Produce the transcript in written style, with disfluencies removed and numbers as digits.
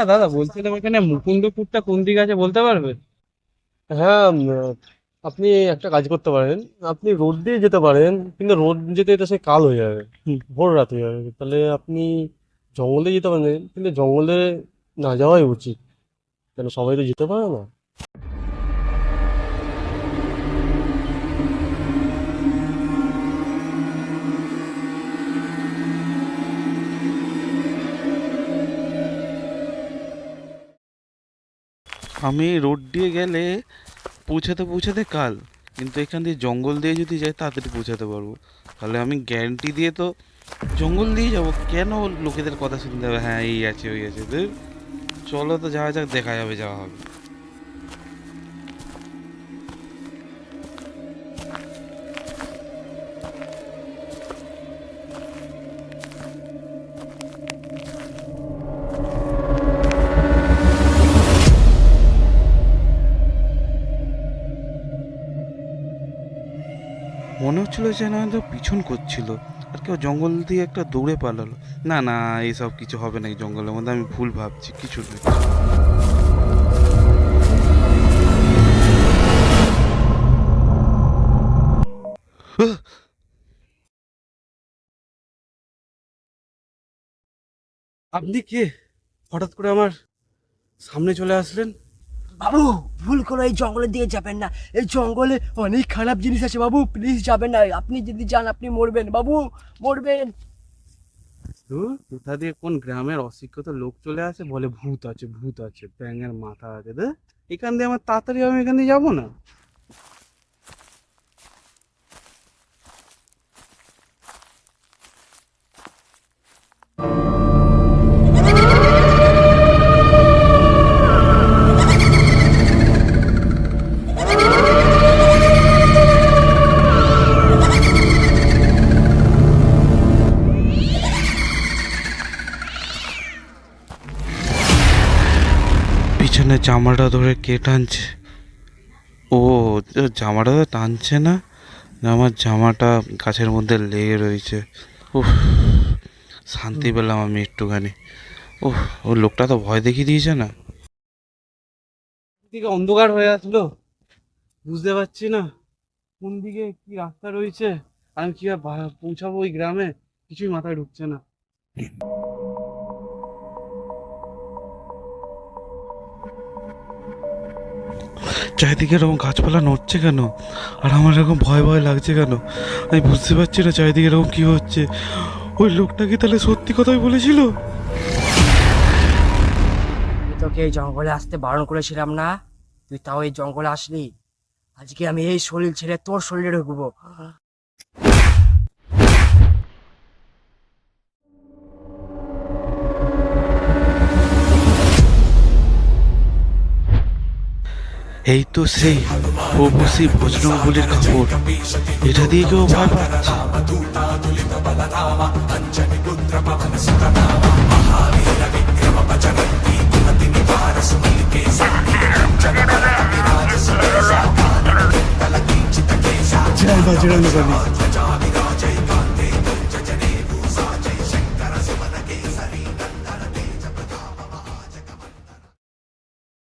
হ্যাঁ দাদা, বলছিলাম এখানে মুকুন্দপুরটা কোন দিকে আছে বলতে পারবেন? হ্যাঁ, আপনি একটা কাজ করতে পারেন। আপনি রোড দিয়ে যেতে পারেন, কিন্তু রোড যেতে যেতে সে কাল হয়ে যাবে, ভোর রাত হয়ে যাবে। তাহলে আপনি জঙ্গলে যেতে পারেন, কিন্তু জঙ্গলে না যাওয়াই উচিত, কেন সবাই তো যেতে পারে না। আমি রোড দিয়ে গেলে পৌঁছাতে পৌঁছাতে কাল, কিন্তু এখান দিয়ে জঙ্গল দিয়ে যদি যাই তাড়াতাড়ি পৌঁছাতে পারবো। তাহলে আমি গ্যারান্টি দিয়ে তো জঙ্গল দিয়ে যাব, কেন লোকেদের কথা শুনতে হবে? হ্যাঁ, এই আছে ওই আছে, ধুর, চলো তো যাওয়া যাক, দেখা যাবে, যাওয়া হবে। মনে হচ্ছিল যে না, তো পিছন করছিল, আর কেউ জঙ্গল দিয়ে একটা দৌড়ে পালালো। না না, এইসব কিছু হবে না এই জঙ্গলের মধ্যে, আমি ভুল ভাবছি, কিছু না। আহ! আপনি কে? হঠাৎ করে আমার সামনে চলে আসলেন? বাবু, ভুল করে এই জঙ্গলের দিকে যাবেন না। এই জঙ্গলে অনেক খারাপ জিনিস আছে বাবু, প্লিজ যাবেন না। আপনি যদি যান আপনি মরবেন বাবু, মরবেন। ধুর, কোথা দিয়ে কোন গ্রামের অশিক্ষিত লোক চলে আসে, বলে ভূত আছে, ভূত আছে, ব্যাঙের মাথা আছে। এখান দিয়ে আমার তাড়াতাড়ি, আমি এখান দিয়ে যাবো না। পিছনে জামাটা ধরে কে টানছে? ও, জামাটা তো টানছে না, আমার জামাটা গাছের মধ্যে লেগে রয়েছে। উফ, শান্তি পেলাম আমি একটুখানি। উফ, ও লোকটা তো ভয় দেখিয়ে দিয়েছে না। দিকে অন্ধকার হয়ে আসলো, বুঝতে পারছি না কোন দিকে কি রাস্তা রয়েছে, আমি কিভাবে পৌঁছাবো ওই গ্রামে, কিছুই মাথায় ঢুকছে না। চারিদিকে এরকম গাছপালা নড়ছে কেন, আর আমার এরকম ভয় ভয় লাগছে কেন? আমি বুঝতে পারছি না চারিদিকে এরকম কি হচ্ছে। ওই লোকটা কি তাহলে সত্যি কথাই বলেছিল? আমি তোকে এই জঙ্গলে আসতে বারণ করেছিলাম না? তুই তাও এই জঙ্গলে আসলি। আজকে আমি এই শরীর ছেড়ে তোর শরীরে ঢুকবো। এই তো সেই প্রভু শ্রী বজরংবলীর কাপড়, এটা দিয়ে কেউ ভয় পাচ্ছে। জয় বজরং বলী।